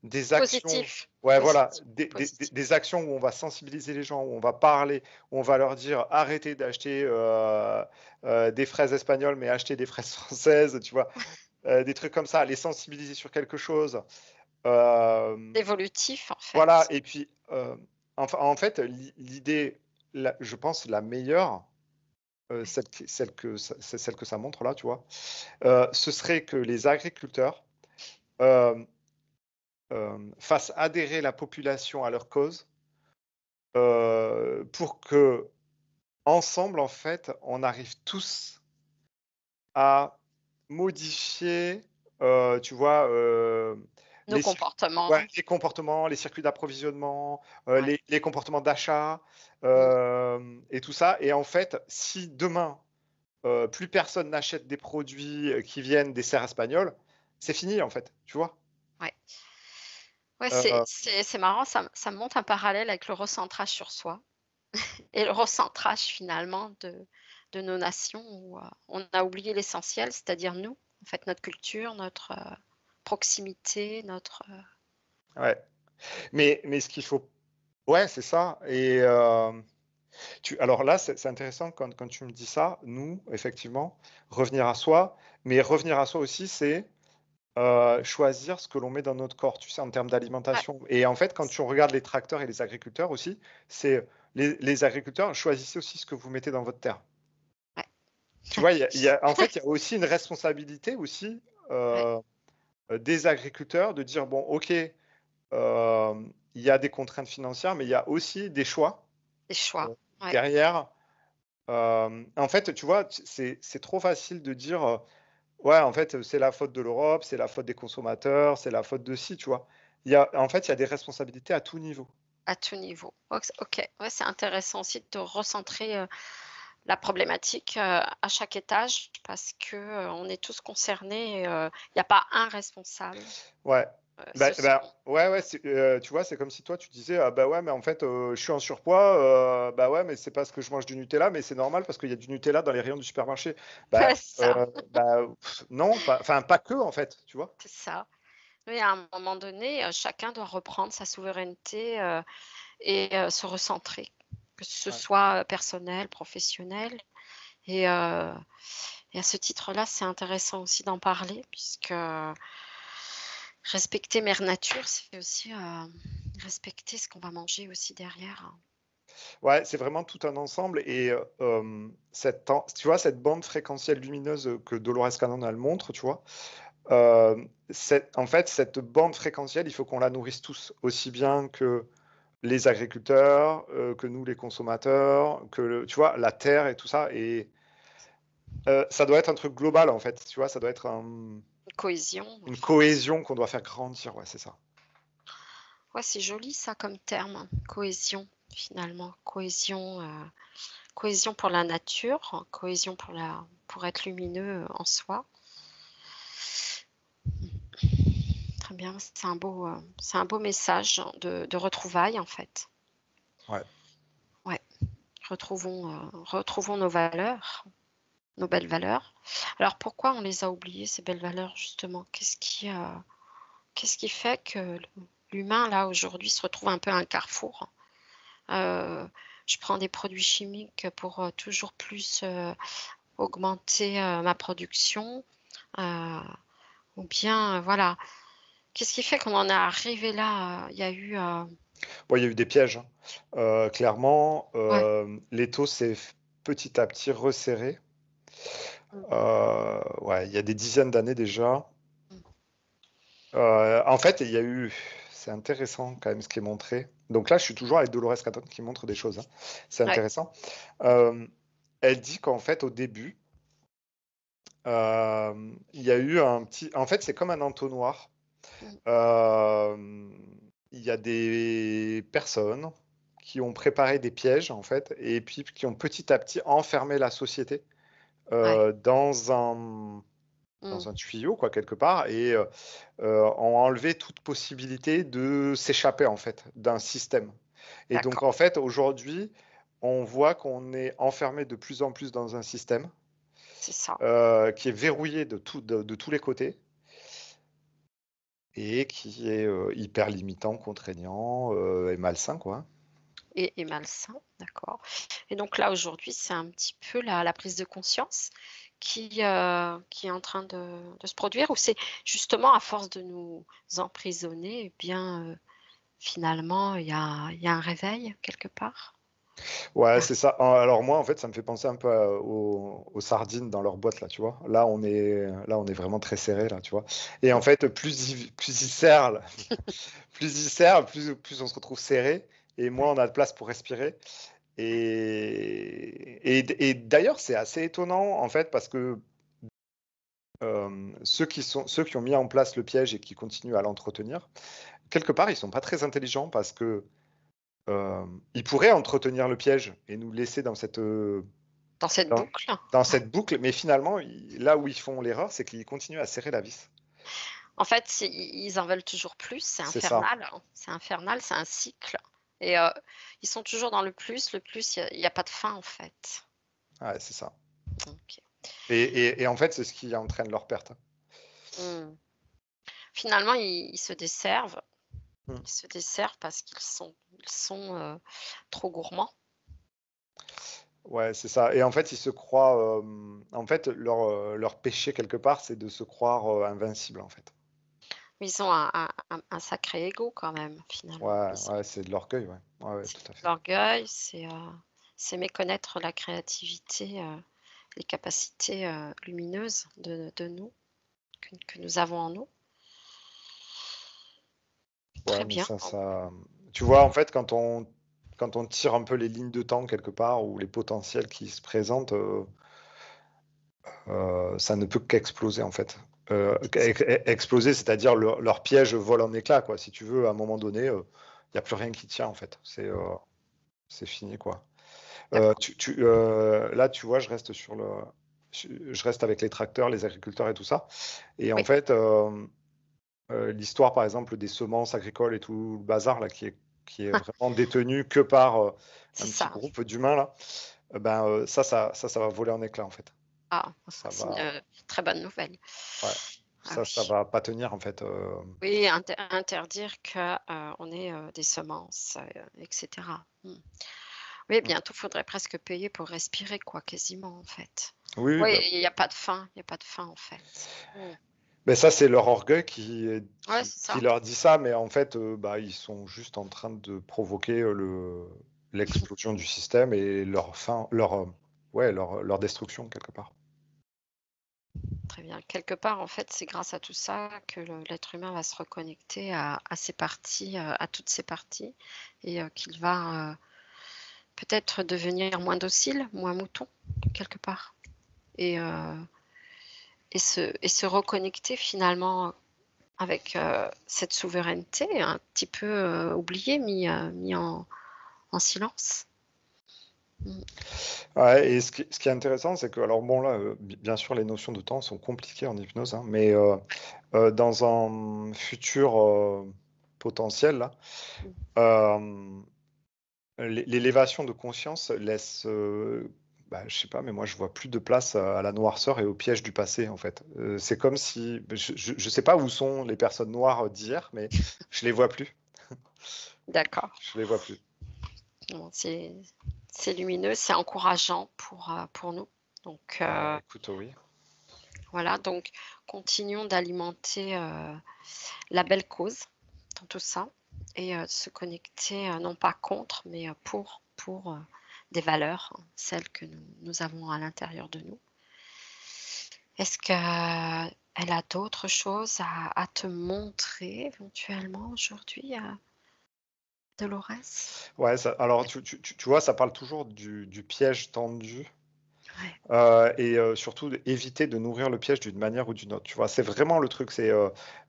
des actions, Positif, ouais, voilà, positif, des positif. des actions où on va sensibiliser les gens, où on va parler, où on va leur dire: «Arrêtez d'acheter, des fraises espagnoles, mais achetez des fraises françaises», tu vois? Des trucs comme ça, les sensibiliser sur quelque chose. Hem, Évolutif, en voilà fait. et puis, enfin, en fait, l'idée, je pense la meilleure, Ouais. celle que ça montre là, tu vois? Ce serait que les agriculteurs, hem, fassent adhérer la population à leur cause, pour que ensemble, en fait, on arrive tous à modifier, tu vois, Nos les cir ouais, comportements, les comportements, les circuits d'approvisionnement, ouais. les comportements d'achat, Mmh. et tout ça et en fait, si demain, plus personne n'achète des produits, qui viennent des serres espagnoles, c'est fini, en fait, tu vois? Ouais. Ouais, Heu, c'est marrant, ça me montre un parallèle avec le recentrage sur soi et le recentrage finalement de nos nations où, on a oublié l'essentiel, c'est-à-dire nous, en fait, notre culture, notre, proximité, notre, ouais, mais ce qu'il faut, ouais, c'est ça et alors là, c'est intéressant quand tu me dis ça. Nous, effectivement, revenir à soi, mais revenir à soi aussi, c'est, choisir ce que l'on met dans notre corps, tu sais, en termes ouais, d'alimentation et en fait, quand tu regardes les tracteurs et les agriculteurs aussi, c'est les agriculteurs, choisissez aussi ce que vous mettez dans votre terre. ouais, Tu vois, en fait, il y a aussi une responsabilité aussi, ouais, heu des agriculteurs de dire: «Bon, OK, il y a des contraintes financières, mais il y a aussi des choix, des choix, ouais. derrière». En fait, tu vois, c'est trop facile de dire, «Ouais, en fait, c'est la faute de l'Europe, c'est la faute des consommateurs, c'est la faute de ci», tu vois? En fait, il y a des responsabilités à tout niveau. À tout niveau. OK, ouais, c'est intéressant aussi de recentrer, la problématique, à chaque étage parce que, on est tous concernés et il y a pas un responsable, Ouais. ce sont Ouais, ouais, tu vois, c'est comme si toi, tu disais: «Ah bah, ouais, mais en fait, je suis en surpoids, bah, ouais, mais c'est parce que je mange du Nutella, mais c'est normal parce qu'il y a du Nutella dans les rayons du supermarché». Bah, ouais, ça, non, pas que, en fait, tu vois? c'est ça. Oui, à un moment donné, chacun doit reprendre sa souveraineté, et se recentrer, que ce Ouais. soit, personnel, professionnel et et à ce titre-là, c'est intéressant aussi d'en parler puisque respecter mère nature, c'est aussi, respecter ce qu'on va manger aussi derrière. Ouais, c'est vraiment tout un ensemble et tu vois, cette bande fréquentielle lumineuse, que Dolores Cannon, elle montre, tu vois? En fait, cette bande fréquentielle, il faut qu'on la nourrisse tous, aussi bien que les agriculteurs, que nous les consommateurs, que tu vois, la terre et tout ça et ça doit être un truc global, en fait, tu vois? Ça doit être Cohésion, en une fait. cohésion qu'on doit faire grandir, ouais, c'est ça. Ouais, c'est joli ça comme terme, cohésion, finalement. Cohésion pour la nature, cohésion pour être lumineux, en soi. Très bien, c'est un beau message de retrouvailles, en fait. Ouais. Ouais, retrouvons nos valeurs, nos belles valeurs. Alors pourquoi on les a oubliées, ces belles valeurs, justement? Qu'est-ce qui fait que l'humain, là, aujourd'hui, se retrouve un peu à un carrefour? Heu, je prends des produits chimiques pour, toujours plus, augmenter, ma production, heu, ou bien, voilà. Qu'est-ce qui fait qu'on en est arrivé là? Il y a eu, Bon, il y a eu des pièges, hein. Clairement, ouais, l'étau s'est petit à petit resserré. mmh, Ouais, il y a des dizaines d'années déjà. mmh, En fait, il y a eu c'est intéressant quand même ce qui est montré. Donc là, je suis toujours avec Dolores Canton qui montre des choses, hein. C'est ouais, intéressant. Hem, Elle dit qu'en fait, au début, il y a eu en fait, c'est comme un entonnoir. mmh, Hem, il y a des personnes qui ont préparé des pièges, en fait et puis qui ont petit à petit enfermé la société, ouais, mmh, dans un tuyau quoi, quelque part et ont enlevé toute possibilité de s'échapper, en fait, d'un système. Et donc, D'accord, en fait, aujourd'hui, on voit qu'on est enfermé de plus en plus dans un système c'est ça. qui est verrouillé de tous les côtés et qui est hyper limitant, contraignant et malsain, quoi. Et malsain, d'accord. Et donc là, aujourd'hui, c'est un petit peu la prise de conscience qui est en train de se produire ou c'est justement à force de nous emprisonner, eh bien, finalement, il y a un réveil quelque part? Ouais, Ah, c'est ça. Alors moi, en fait, ça me fait penser un peu aux sardines dans leur boîte, là, tu vois. Là, on est vraiment très serré, là, tu vois. Et en fait, plus ils serrent, plus on se retrouve serré, et moins ouais, on a de place pour respirer. ouais. Et d'ailleurs, c'est assez étonnant, en fait, parce que ceux qui ont mis en place le piège et qui continuent à l'entretenir, quelque part, ils sont pas très intelligents parce que ils pourraient entretenir le piège et nous laisser Dans cette dans, boucle? dans Ouais. cette boucle, mais finalement, là où ils font l'erreur, c'est qu'ils continuent à serrer la vis. En fait, ils en veulent toujours plus, c'est C'est ça. infernal, hein. C'est infernal, c'est un cycle et ils sont toujours dans le plus, il y a pas de fin, en fait. Ouais, c'est ça. OK. Et en fait, c'est ce qui entraîne leur perte. Mmh. Finalement, ils se desservent. Mm. Ils se desservent parce qu'ils sont trop gourmands. Ouais, c'est ça. Et en fait, ils se croient. En fait, leur péché quelque part, c'est de se croire invincible, en fait. Ils ont un sacré ego quand même, finalement. Ouais, ouais, c'est de l'orgueil, ouais. Ouais, ouais, C'est tout à fait. de l'orgueil, c'est méconnaître la créativité, les capacités, lumineuses de nous, que nous avons en nous. Ouais, Très mais bien. tu vois, en fait, quand on tire un peu les lignes de temps quelque part ou les potentiels qui se présentent, ça ne peut qu'exploser, en fait. Exploser, c'est-à-dire leur piège vole en éclats, quoi. Si tu veux, à un moment donné, il y a plus rien qui tient, en fait. C'est fini, quoi. D'accord. Là, tu vois, je reste avec les tracteurs, les agriculteurs et tout ça. Et en Oui, fait, l'histoire, par exemple, des semences agricoles et tout le bazar là, qui est vraiment détenu que par c'est un petit ça. groupe d'humains là, ça va voler en éclats en fait. Ah, Ça c'est va, une très bonne nouvelle. ouais, Ah ça oui. va pas tenir en fait. Oui, interdire que, on ait, des semences, et cetera. Mmh. Oui, Mm. bientôt, faudrait presque payer pour respirer quoi, quasiment, en fait. Oui, oui, Oui, bah, il y a pas de fin, il y a pas de fin, en fait. Mmh. mais ça c'est leur orgueil Ouais, c'est qui ça. leur dit ça, mais en fait, bah, ils sont juste en train de provoquer l'explosion du système et leur fin, ouais, leur destruction quelque part. Très bien. Quelque part, en fait, c'est grâce à tout ça que l'être humain va se reconnecter à ses parties, à toutes ses parties et qu'il va, peut-être devenir moins docile, moins mouton, quelque part et se reconnecter finalement avec, cette souveraineté un petit peu, oubliée, mis en silence. Mmh. Ouais, et ce qui est intéressant, c'est que, alors bon, là, bien sûr, les notions de temps sont compliquées en hypnose, hein, mais dans un futur potentiel, là, Mmh. euh, l'élévation de conscience laisse, bah, je sais pas, mais moi, je vois plus de place à la noirceur et au piège du passé, en fait. C'est comme si, je sais pas où sont les personnes noires d'hier, mais je les vois plus. D'accord. Je les vois plus. Bon, c'est lumineux, c'est encourageant pour nous. Donc Bah, écoute, oui. voilà, donc continuons d'alimenter, la belle cause dans tout ça et se connecter, non pas contre, mais pour des valeurs, hein, celles que nous avons à l'intérieur de nous. Est-ce qu'elle a d'autres choses à te montrer éventuellement aujourd'hui, Dolores? Ouais, alors tu vois, ça parle toujours du piège tendu. Ouais, Et surtout éviter de nourrir le piège d'une manière ou d'une autre, tu vois? C'est vraiment le truc, c'est,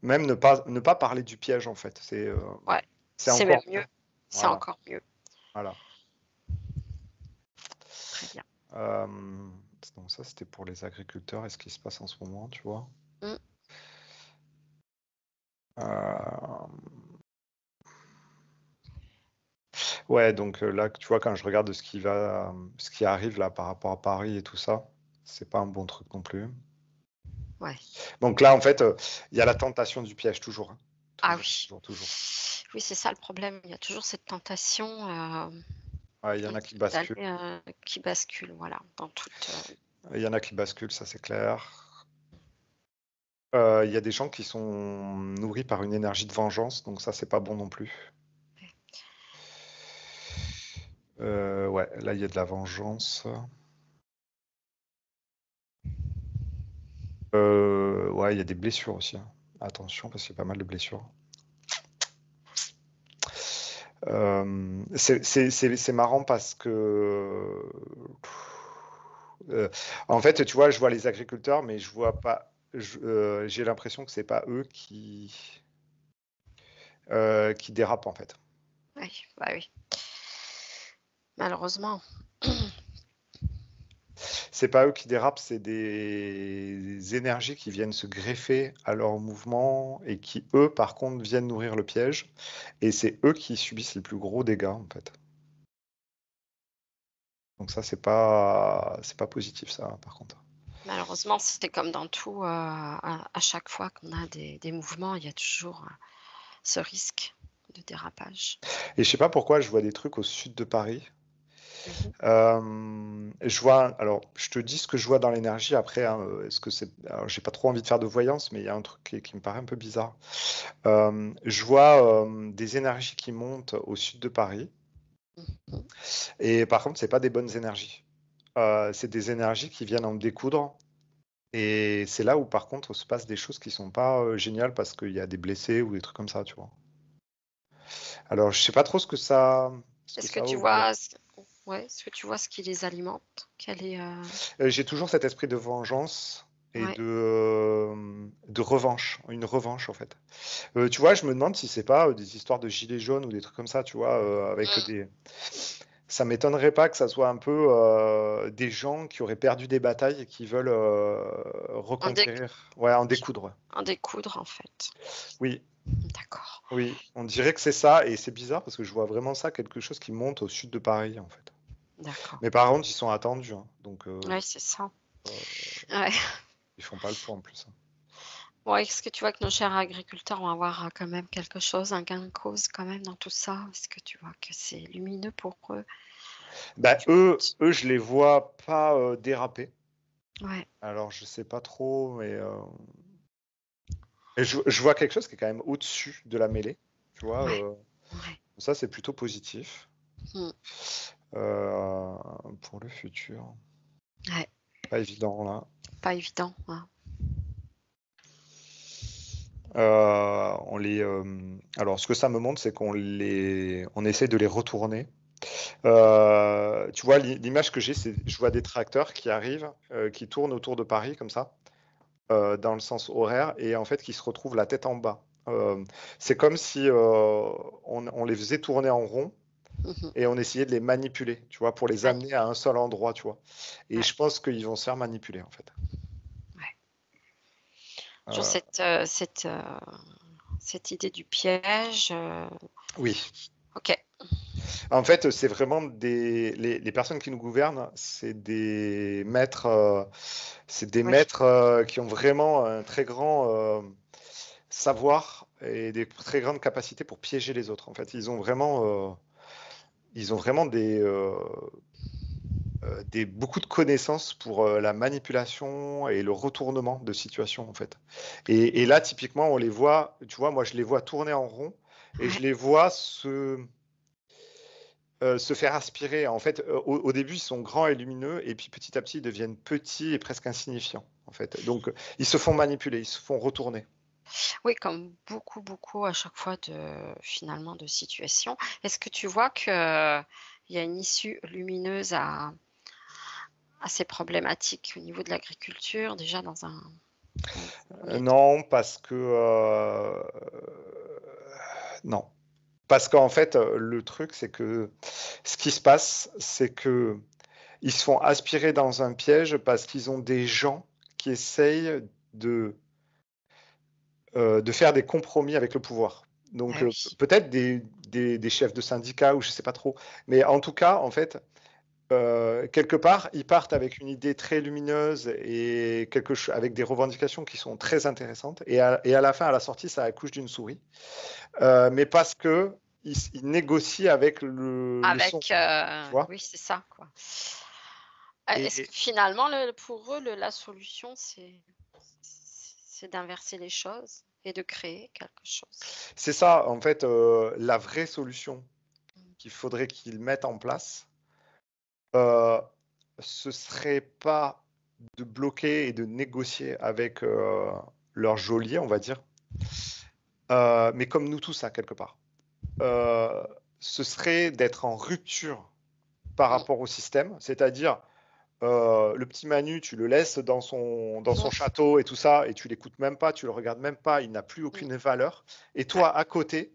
même ne pas parler du piège, en fait. ouais, C'est c'est même encore mieux, mieux. c'est Voilà, encore mieux. voilà. Très bien. Hem, donc ça, c'était pour les agriculteurs et ce qui se passe en ce moment, tu vois? Mmh. Hem, Ouais, donc là, tu vois, quand je regarde ce qui arrive là par rapport à Paris et tout ça, c'est pas un bon truc non plus. Ouais. Donc là, en fait, il y a la tentation du piège toujours, hein. Ah Toujours, oui. toujours, toujours. Oui, c'est ça le problème. Il y a toujours cette tentation, Ouais, il y en a qui d'aller, basculent. qui bascule, voilà, dans toute, Il y en a qui basculent, ça c'est clair. Il y a des gens qui sont nourris par une énergie de vengeance, donc ça c'est pas bon non plus. Ouais, là il y a de la vengeance. Ouais, il y a des blessures aussi, hein. Attention, parce qu'il y a pas mal de blessures. C'est marrant parce que en fait, tu vois, je vois les agriculteurs, mais je vois pas. J'ai l'impression que c'est pas eux qui dérapent en fait. oui, bah oui. Malheureusement. C'est pas eux qui dérapent, c'est des énergies qui viennent se greffer à leur mouvement et qui, eux, par contre, viennent nourrir le piège. Et c'est eux qui subissent les plus gros dégâts, en fait. Donc ça, c'est pas positif, ça, par contre. Malheureusement, c'est comme dans tout, à chaque fois qu'on a des mouvements, il y a toujours, ce risque de dérapage. Et je sais pas pourquoi je vois des trucs au sud de Paris. Mmh. Je vois, alors, je te dis ce que je vois dans l'énergie après, hein, est-ce que c'est, alors, j'ai pas trop envie de faire de voyance, mais il y a un truc qui me paraît un peu bizarre. Je vois des énergies qui montent au sud de Paris. Mmh. Et par contre, c'est pas des bonnes énergies. C'est des énergies qui viennent en découdre. Et c'est là où, par contre, se passent des choses qui sont pas géniales parce qu'il y a des blessés ou des trucs comme ça, tu vois. Alors, je sais pas trop ce que Est-ce que ça tu augure. vois est-ce que tu vois ce qui les alimente? Quel est, J'ai toujours cet esprit de vengeance et ouais, de revanche, une revanche en fait. Tu vois, je me demande si c'est pas des histoires de gilets jaunes ou des trucs comme ça, tu vois, avec mmh, des. Ça m'étonnerait pas que ça soit un peu des gens qui auraient perdu des batailles et qui veulent en déc reconquérir, ouais, en découdre. Ouais. en découdre, en fait. Oui, D'accord, oui, on dirait que c'est ça et c'est bizarre parce que je vois vraiment ça, quelque chose qui monte au sud de Paris en fait. d'accord. Mais par contre, ils sont attendus, hein, donc Ouais, c'est ça. euh, Ouais. ils font pas le poids en plus, hein. Bon, est-ce que tu vois que nos chers agriculteurs vont avoir, quand même quelque chose, un gain de cause quand même dans tout ça? Est-ce que tu vois que c'est lumineux pour eux? Bah, Tu eux, je les vois pas déraper. Ouais, Alors, je sais pas trop, mais et je vois quelque chose qui est quand même au-dessus de la mêlée. Tu vois, ouais, ouais. ça, c'est plutôt positif Mmh. euh, pour le futur. Ouais, Pas évident là. pas évident, hein. Alors, ce que ça me montre, c'est on essaie de les retourner. Tu vois, l'image que j'ai, c'est je vois des tracteurs qui arrivent, qui tournent autour de Paris comme ça. Dans le sens horaire et en fait qui se retrouvent la tête en bas. C'est comme si on les faisait tourner en rond Mmh. et on essayait de les manipuler, tu vois, pour les Ouais, amener à un seul endroit, tu vois. Et ouais, je pense qu'ils vont se faire manipuler en fait. ouais. Toujours Euh, cette idée du piège, oui. OK. En fait, c'est vraiment les personnes qui nous gouvernent, c'est des Oui, maîtres qui ont vraiment un très grand savoir et des très grandes capacités pour piéger les autres. En fait, ils ont vraiment beaucoup de connaissances pour la manipulation et le retournement de situation, en fait. Et là, typiquement, on les voit, tu vois, moi, je les vois tourner en rond et je ouais. les vois se faire aspirer. En fait, au début, ils sont grands et lumineux et puis petit à petit, ils deviennent petits et presque insignifiants, en fait. Donc, ils se font manipuler, ils se font retourner. Oui, comme beaucoup, beaucoup à chaque fois finalement de situations. Est-ce que tu vois qu'il y a une issue lumineuse à ces problématiques au niveau de l'agriculture, déjà dans un premier temps? Non, parce que non. Parce qu'en fait, le truc, c'est que ce qui se passe, c'est que ils se font aspirer dans un piège parce qu'ils ont des gens qui essayent de, de faire des compromis avec le pouvoir. Donc, oui. peut-être des chefs de syndicats ou je sais pas trop. Mais en tout cas, en fait, quelque part, ils partent avec une idée très lumineuse et avec des revendications qui sont très intéressantes. Et à la fin, à la sortie, ça accouche d'une souris. Mais parce que ils négocient avec le son, tu vois. Oui, c'est ça, quoi. Est-ce que Et finalement, pour eux, la solution, c'est d'inverser les choses et de créer quelque chose? c'est ça, en fait, la vraie solution qu'il faudrait qu'ils mettent en place, euh, ce serait pas de bloquer et de négocier avec leur geôlier, on va dire, mais comme nous tous, hein, quelque part. Euh, Ce serait d'être en rupture par Mmh. rapport au système, c'est-à-dire le petit Manu, tu le laisses dans son Mmh. château et tout ça, et tu l'écoutes même pas, tu le regardes même pas, il n'a plus Mmh. aucune valeur. Et Ouais, toi, à côté,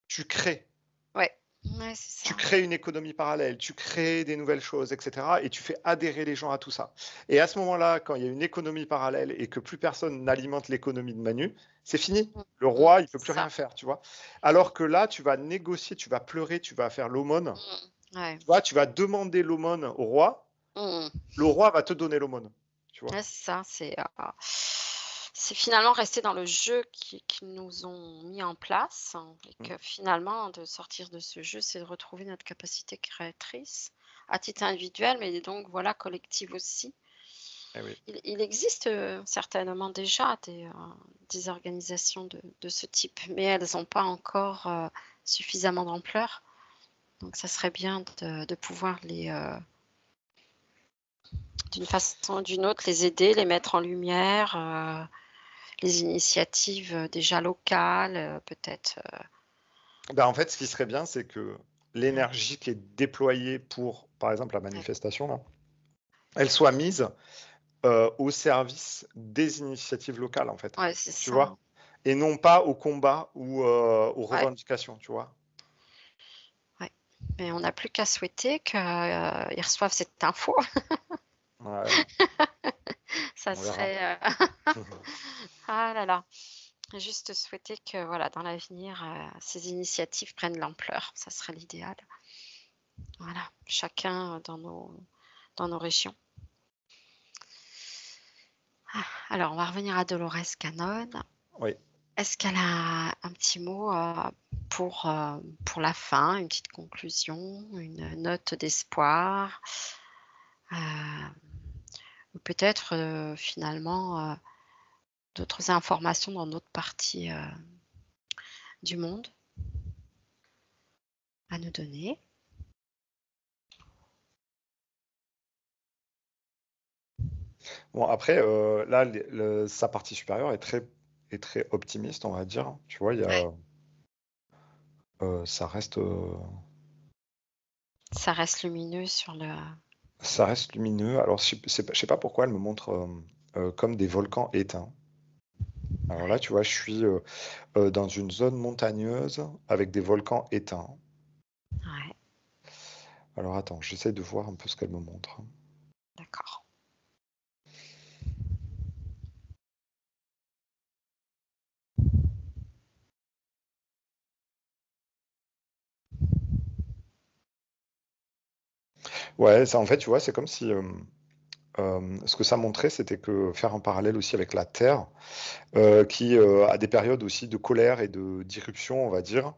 tu crées. ouais. Ouais, c'est Tu ça. crées une économie parallèle, tu crées des nouvelles choses, etc. Et tu fais adhérer les gens à tout ça. Et à ce moment-là, quand il y a une économie parallèle et que plus personne n'alimente l'économie de Manu, c'est fini. Mmh. Le Mmh. roi, il peut C'est plus rien ça. faire, tu vois. Alors que là, tu vas négocier, tu vas pleurer, tu vas faire l'aumône. Mmh. Ouais. Tu vois, tu vas demander l'aumône au roi. Mmh. Le roi va te donner l'aumône, tu vois. Ouais, c'est ça, c'est finalement rester dans le jeu qu'ils nous ont mis en place, hein, et Mm. que finalement de sortir de ce jeu, c'est de retrouver notre capacité créatrice à titre individuel, mais donc voilà, collective aussi. Eh oui. Il existe, certainement déjà des organisations de ce type, mais elles n'ont pas encore, suffisamment d'ampleur. Donc ça serait bien de pouvoir d'une façon ou d'une autre, les aider, les mettre en lumière, les initiatives, déjà locales, peut-être, Ben, en fait, ce qui serait bien, c'est que ouais, l'énergie qui est déployée pour, par exemple, la ouais, manifestation, là, elle soit mise au service des initiatives locales, en fait. ouais, c'est Tu ça, vois? Et non pas au combat ou aux ouais, revendications, tu vois? ouais. Mais on n'a plus qu'à souhaiter qu'ils reçoivent cette info. Ouais, Ça on verra. serait, ah là là, juste souhaiter que voilà, dans l'avenir, ces initiatives prennent l'ampleur, ça serait l'idéal. Voilà, chacun dans nos régions. Alors on va revenir à Dolores Cannon. Oui. Est-ce qu'elle a un petit mot, pour la fin, une petite conclusion, une note d'espoir? Ou peut-être, finalement, d'autres informations dans d'autres parties, du monde à nous donner? Bon, après, là, sa partie supérieure est très optimiste, on va dire. Tu vois, ça reste, Ça reste lumineux sur le ça reste lumineux. Alors, je sais pas pourquoi elle me montre comme des volcans éteints. Alors là, tu vois, je suis dans une zone montagneuse avec des volcans éteints. ouais, Alors attends, j'essaie de voir un peu ce qu'elle me montre. d'accord. Ouais, ça, en fait, tu vois, c'est comme si ce que ça montrait, c'était que faire un parallèle aussi avec la Terre, qui a des périodes aussi de colère et d'irruption, on va dire,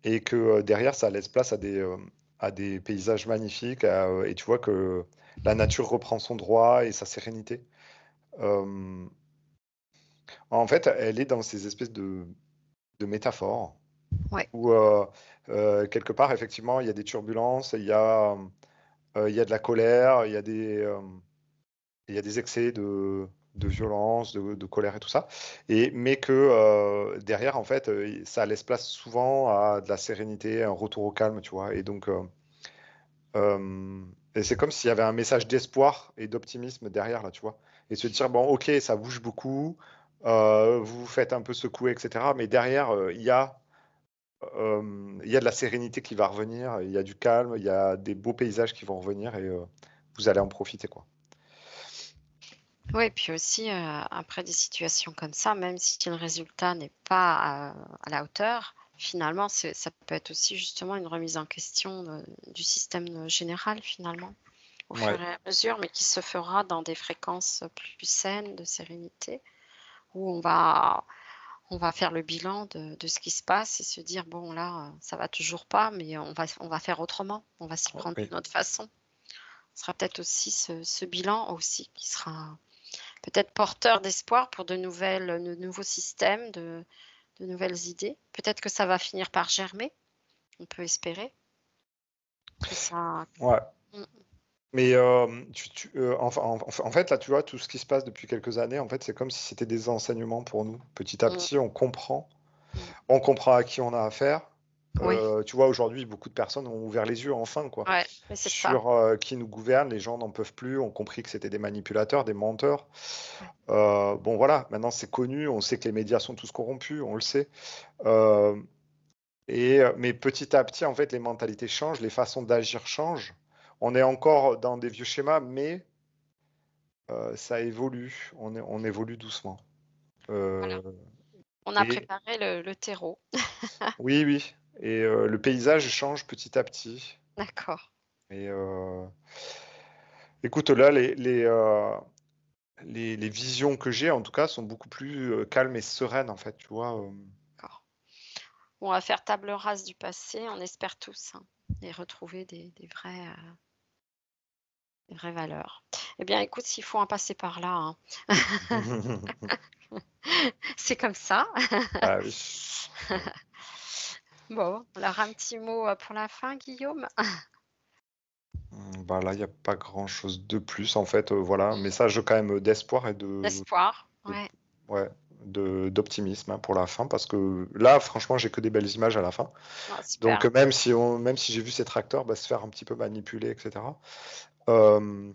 et que derrière, ça laisse place à des paysages magnifiques, et tu vois que la nature reprend son droit et sa sérénité. Euh, En fait, elle est dans ces espèces de métaphores Ouais, où, quelque part, effectivement, il y a des turbulences, il y a de la colère, il y a des excès de violence, de colère et tout ça, mais que derrière, en fait, ça laisse place souvent à de la sérénité, un retour au calme, tu vois. Et donc, et c'est comme s'il y avait un message d'espoir et d'optimisme derrière, là, tu vois. Et se dire, bon, ok, ça bouge beaucoup, vous vous faites un peu secouer, etc. Mais derrière, il y a de la sérénité qui va revenir, il y a du calme, il y a des beaux paysages qui vont revenir et vous allez en profiter, quoi. ouais, puis aussi, après des situations comme ça, même si le résultat n'est pas à la hauteur, finalement, ça peut être aussi justement une remise en question du système général finalement, au Ouais, fur et à mesure, mais qui se fera dans des fréquences plus saines, de sérénité, où on va faire le bilan de ce qui se passe et se dire: «Bon là, ça va toujours pas, mais on va faire autremement, on va s'y prendre oui. d'une autre façon». Ce sera peut-être aussi ce bilan aussi qui sera peut-être porteur d'espoir pour de nouveaux systèmes, de nouvelles idées. Peut-être que ça va finir par germer, on peut espérer que ça. Ouais. Mmh, Mais enfin, en fait, là, tu vois, tout ce qui se passe depuis quelques années, en fait, c'est comme si c'était des enseignements pour nous. Petit à mmh, petit, on comprend. mmh. On comprend à qui on a affaire. Oui, Tu vois, aujourd'hui, beaucoup de personnes ont ouvert les yeux enfin, quoi, ouais, mais c'est ça. sur, qui nous gouverne. Les gens n'en peuvent plus, ont compris que c'était des manipulateurs, des menteurs. Ouais, Bon, voilà, maintenant c'est connu, on sait que les médias sont tous corrompus, on le sait. Hem mais petit à petit, en fait, les mentalités changent, les façons d'agir changent. On est encore dans des vieux schémas, mais ça évolue, on évolue doucement. voilà. Heu On a et préparé le terreau. oui, oui et le paysage change petit à petit D'accord, et écoute, là, les visions que j'ai, en tout cas, sont beaucoup plus, calmes et sereines, en fait, tu vois? d'accord. On va faire table rase du passé, on espère tous, hein, et retrouver des vraies valeurs. Eh bien, écoute, s'il faut en passer par là, hein, c'est comme ça. Bah, oui. Bon, alors un petit mot, pour la fin, Guillaume? Bah, là, il y a pas grand-chose de plus, en fait, voilà, un Mmh. message quand même d'espoir et de D'espoir, de ouais. ouais, d'optimisme, hein, pour la fin parce que là, franchement, j'ai que des belles images à la fin. Oh Donc super. même si j'ai vu ces tracteurs, bah, se faire un petit peu manipuler et cetera. Hem,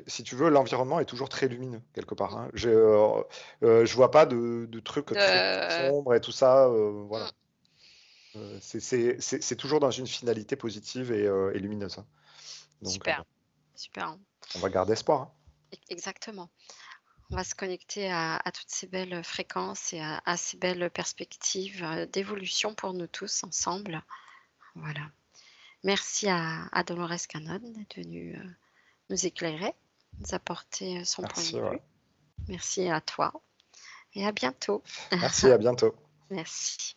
si tu veux, l'environnement est toujours très lumineux quelque part, Mmh. hein. Je vois pas de trucs très De sombres et tout ça, voilà. mmh, C'est toujours dans une finalité positive et lumineuse, hein. Donc super, super. on va garder espoir, hein. Exactement. On va se connecter à toutes ces belles fréquences et à ces belles perspectives, d'évolution pour nous tous ensemble. Voilà. Merci à Dolores Cannon d'être venue, nous éclairer, nous apporter, son point de Merci, ouais. vue. Merci à toi et à bientôt. Merci, à bientôt. Merci.